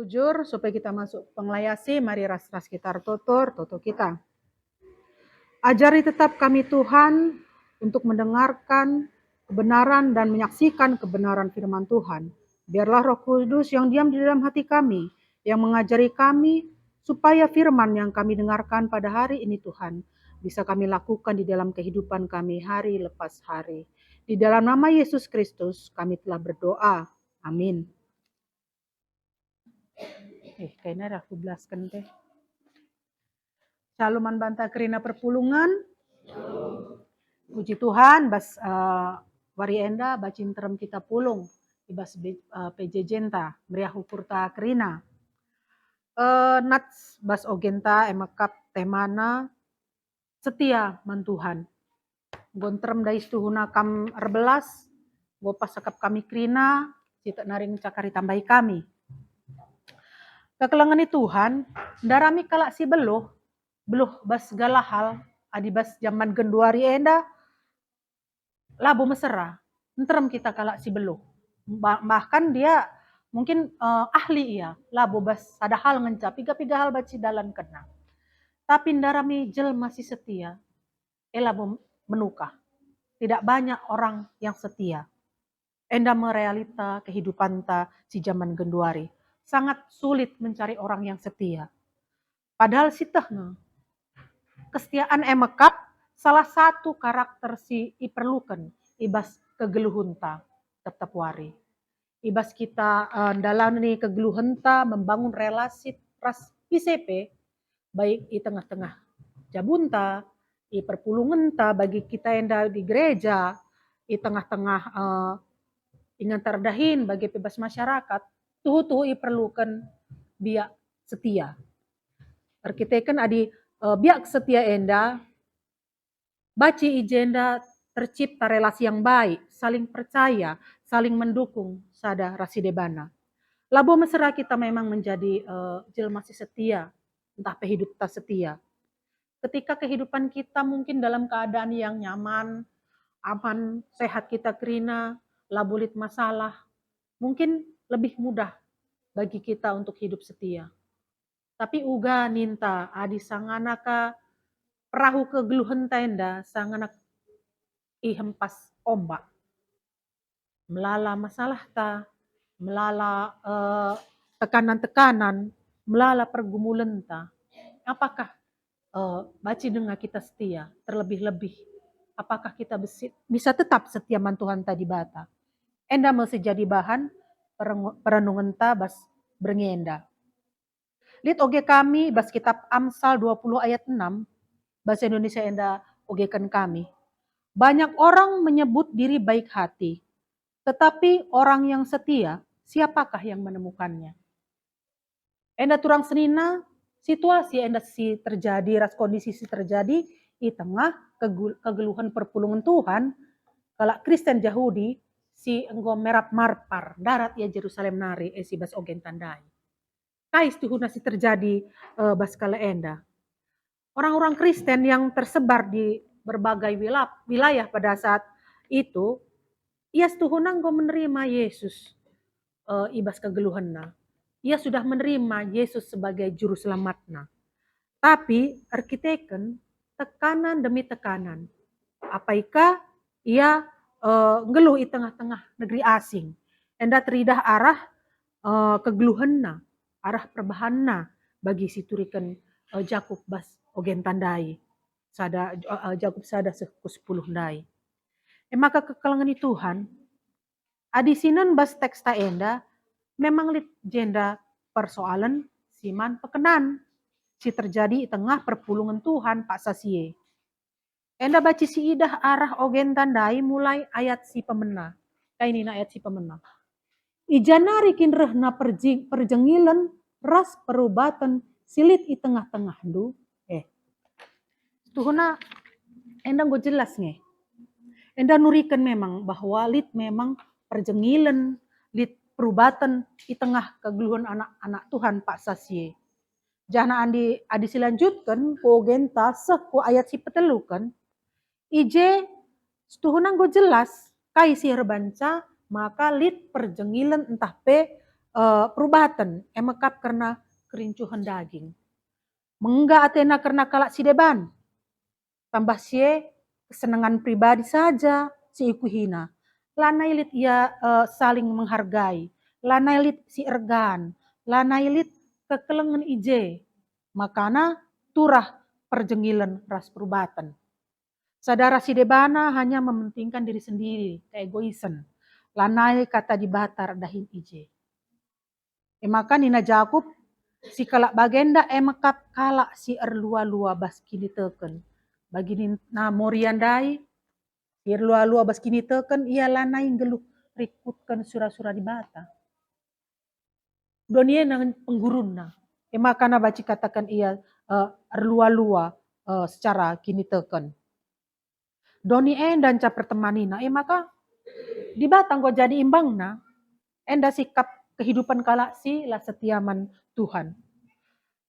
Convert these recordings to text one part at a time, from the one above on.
Bujur supaya kita masuk penglayasi, mari ras-ras kita tutur kita. Ajari tetap kami Tuhan untuk mendengarkan kebenaran dan menyaksikan kebenaran firman Tuhan. Biarlah Roh Kudus yang diam di dalam hati kami, yang mengajari kami supaya firman yang kami dengarkan pada hari ini Tuhan, bisa kami lakukan di dalam kehidupan kami hari lepas hari. Di dalam nama Yesus Kristus kami telah berdoa. Amin. Kayaknya aku belaskan teh. Saloman banta kerina perpulungan. Puji Tuhan, bas wari enda bacin terem kita pulung. Ibas PJJ-ta, meriah ukur ta kerina. Nats bas ogenta emakap temana setia man Tuhan. Gontrem da istuhuna kam 14, gopas sakap kami kerina, cita naring cakari tambahi kami. Kekelangani Tuhan, darami kalak si beluh bas segala hal, adi bas zaman genduari enda, labu mesera, enterem kita kalak si beluh. Bahkan dia mungkin ahli ia, labu bas ada hal ngencap, piga-piga hal baci dalan kena. Tapi darami jel masih setia, labu menukah. Tidak banyak orang yang setia. Enda merealita kehidupan ta si zaman genduari. Sangat sulit mencari orang yang setia. Padahal sitahna kesetiaan emekap salah satu karakter si iperlukan ibas kegeluhunta tetap wari. Ibas kita dalam ni kegeluhunta membangun relasi ras PCP baik di tengah-tengah jabunta, di perpulungenta bagi kita yang di gereja, di tengah-tengah ingat terdahin bagi bebas masyarakat, tuh iperlukan biak setia. Arkiteken adi biak setia enda, baci ijenda tercipta relasi yang baik, saling percaya, saling mendukung, sada rasidebana. Labo mesra kita memang menjadi jelma si setia, entah hidup tak setia. Ketika kehidupan kita mungkin dalam keadaan yang nyaman, aman, sehat kita kerina, labulit masalah, mungkin lebih mudah bagi kita untuk hidup setia. Tapi uga ninta adi sanganaka perahu kegeluhan tenda sanganak ihempas ombak. Melala masalah ta, melala tekanan-tekanan, melala pergumulan ta. Apakah baci dengar kita setia, terlebih-lebih apakah kita bisa tetap setia man Tuhan tadi bata. Enda masih jadi bahan perenungan ta bas berngenda. Lihat oge kami bas kitab Amsal 20 ayat 6, bahasa Indonesia enda ogekan kami. Banyak orang menyebut diri baik hati, tetapi orang yang setia, siapakah yang menemukannya? Enda turang senina, situasi enda si terjadi, ras kondisi si terjadi, di tengah kegeluhan perpulungan Tuhan, kalau Kristen Yahudi, si enggo merap marpar, darat ya Jerusalem nari, si bas ogen tandai. Kais tuhuna si terjadi bas kala enda. Orang-orang Kristen yang tersebar di berbagai wilayah pada saat itu, ia tuhuna enggo menerima Yesus ibas kegeluhanna. Ia sudah menerima Yesus sebagai juru selamatna. Tapi arkiteken tekanan demi tekanan. Apaikah ia ngeluh di tengah-tengah negeri asing. Enda teridah arah kegeluhanna, arah perbahanna bagi siturikan Jakub bas ogen tandai. Sada Jakub sada 10 dai. Maka kekelangan Tuhan, adisinan bas teks ta enda memang lit jenda persoalan siman pekenan si terjadi di tengah perpulungan Tuhan Pak Sasie. Enda baca si idah arah ogen tandai mulai ayat si pemena. Kainin ayat si pemena. Ijana rikin rehna perjengilan ras perubatan silit di tengah-tengah du. Tuhuna enda gue jelas nge. Enda nurikan memang bahwa lit memang perjengilan, lit perubatan di tengah kegeluhan anak-anak Tuhan Pak Sasie. Jana adi silanjutkan ku genta ku ayat si petelukan. Ije setuhunan gue jelas kai si herbanca maka lit perjengilan entah pe perubatan emakap karena kerincuhan daging. Mengga atena karena kalak si deban. Tambah sie kesenangan pribadi saja si iku hina. Lanailit ia saling menghargai. Lanailit si ergan. Lanailit kekelengan ije. Makana turah perjengilan ras perubatan. Sadara si debana hanya mementingkan diri sendiri, keegoisen. Lanai kata di batar dahin ije. Maka Nina Jakub si kalak bagenda emakap kalak si erlua-lua bas kini teken. Bagi na moriandai si erlua-lua bas kini teken ia lanai geluh rikutkan surah-surah di bata. Donia dengan pengguruna. Maka na baci katakan ia erlua-lua secara kini teken. Doni dan ca pertemanina maka di batang kau jadi imbang na enda sikap kehidupan kalak si lah setiaman Tuhan.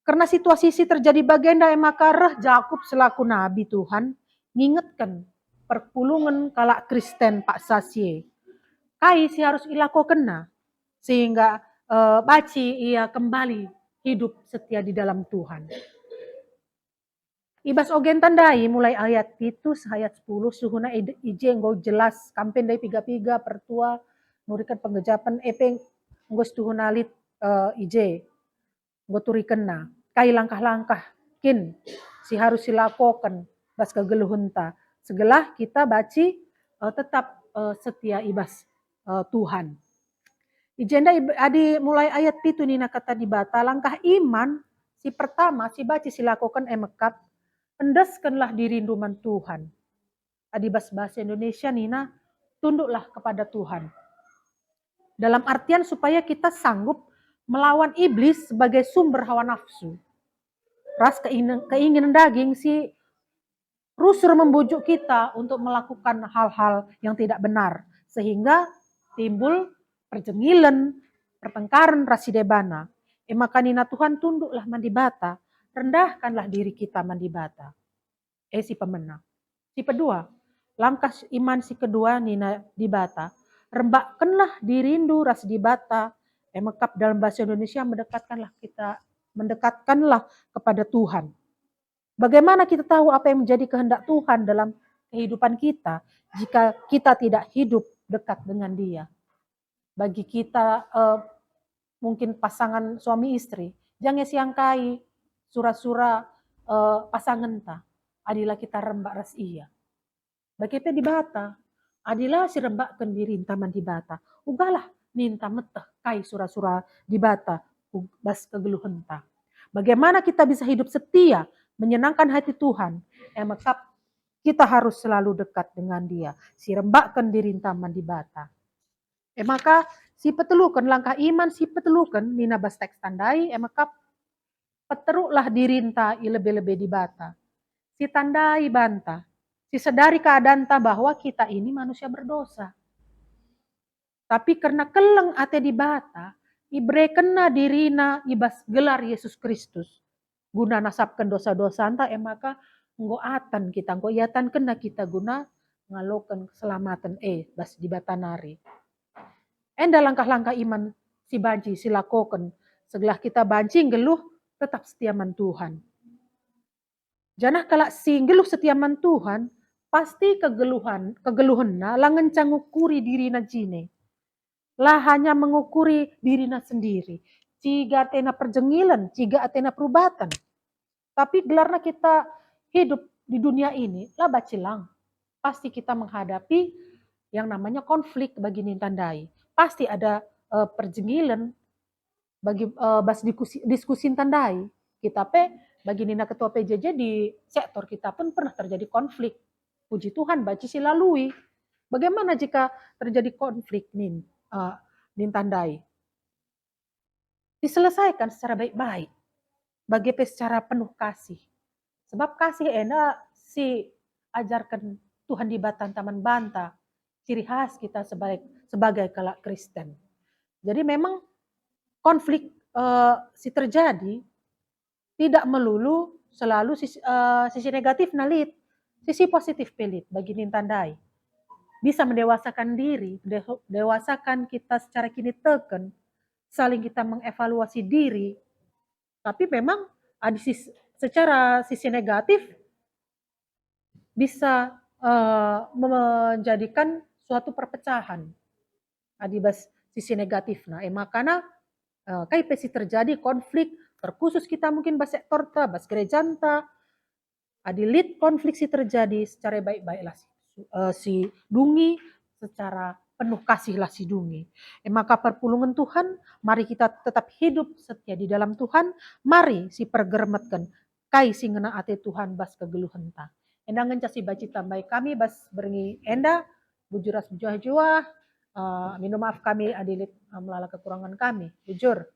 Karena situasi si terjadi bagenda maka reh Jakub selaku nabi Tuhan ngingetkan perpulungan kalak Kristen Pak Sasye. Kai si harus ilako kena sehingga baci ia kembali hidup setia di dalam Tuhan. Ibas ogen tandai mulai ayat itu ayat 10 suhuna ije nggo jelas kampen dari piga-piga pertua nurikan pengejapan epeng nggo stuhunalit ije nggo turikena kai langkah-langkah kin si harus silakokan bas kegeluhunta segelah kita baci tetap setia ibas Tuhan. Ijenda adi mulai ayat pitu nina kata di bata langkah iman si pertama si baci silakokan emekap endaskanlah dirinduman Tuhan. Adibas bahasa Indonesia Nina, tunduklah kepada Tuhan. Dalam artian supaya kita sanggup melawan iblis sebagai sumber hawa nafsu. Ras keinginan daging si rusur membujuk kita untuk melakukan hal-hal yang tidak benar. Sehingga timbul perjengilan, pertengkaran rasidebana. Maka Nina Tuhan tunduklah mandibata, rendahkanlah diri kita mandibata. Si pemenang. Si kedua, langkah iman si kedua Nina dibata. Rembakkanlah dirindu ras dibata. Mekap dalam bahasa Indonesia mendekatkanlah kepada Tuhan. Bagaimana kita tahu apa yang menjadi kehendak Tuhan dalam kehidupan kita jika kita tidak hidup dekat dengan Dia? Bagi kita mungkin pasangan suami istri, jangan siangkai surah-surah pasangan ta. Adilah kita rembak ras iya. Bagaimana di bata, adilah si rembakkan diri taman di bata. Ugalah ninta meteh kai surah-surah di bata, bas kegeluhan ta. Bagaimana kita bisa hidup setia, menyenangkan hati Tuhan. Maka kita harus selalu dekat dengan Dia. Si rembakkan diri taman di bata. Maka si petelukan langkah iman si petelukan nina bas teks tandai. Maka peteruklah dirinta lebih-lebih di bata. Si tandai banta, si sadari keadaan ta bahwa kita ini manusia berdosa. Tapi karena keleng ate di bata, ibre kena dirina ibas gelar Yesus Kristus. Guna nasabkan dosa-dosa anta maka nggo atan kita, nggo iatan kena kita guna ngalokan keselamatan bas di batanari. Enda langkah-langkah iman si banci silakokan. Segelah kita banci geluh tetap setiaman Tuhan. Janah kalak si geluh setiaman Tuhan, pasti kegeluhanna langen cangukuri dirina jine. Lah hanya mengukuri dirina sendiri. Ciga atena perjengilan, ciga atena perubatan. Tapi gelarna kita hidup di dunia ini, lah bacilang. Pasti kita menghadapi yang namanya konflik bagi nintandai. Pasti ada perjengilan bagi bas diskusi tandai. Kita bagi Nina Ketua PJJ di sektor kita pun pernah terjadi konflik. Puji Tuhan, baci silalui. Bagaimana jika terjadi konflik tandai? Diselesaikan secara baik-baik. Bagaimana secara penuh kasih. Sebab kasih enak si ajarkan Tuhan di batan taman banta. Ciri khas kita sebagai kelak Kristen. Jadi memang konflik si terjadi tidak melulu selalu sisi negatif nalit, sisi positif pelit bagi nintandai. Bisa mendewasakan diri, dewasakan kita secara kini teken, saling kita mengevaluasi diri, tapi memang secara sisi negatif bisa menjadikan suatu perpecahan. Adibas sisi negatif. Nah, makanya kai pesi terjadi konflik, terkhusus kita mungkin bas sektor ta, bas gerejanta, adilit konflik si terjadi secara baik-baiklah si dungi, secara penuh kasihlah si dungi. Maka perpulungan Tuhan, mari kita tetap hidup setia di dalam Tuhan, mari si pergermetkan kai si ngena ate Tuhan bas kegeluhan ta. Enda ngenca si baci tambai kami bas berengi enda, bujuras bujuah-juah, minum maaf kami adilit melala kekurangan kami, bujur.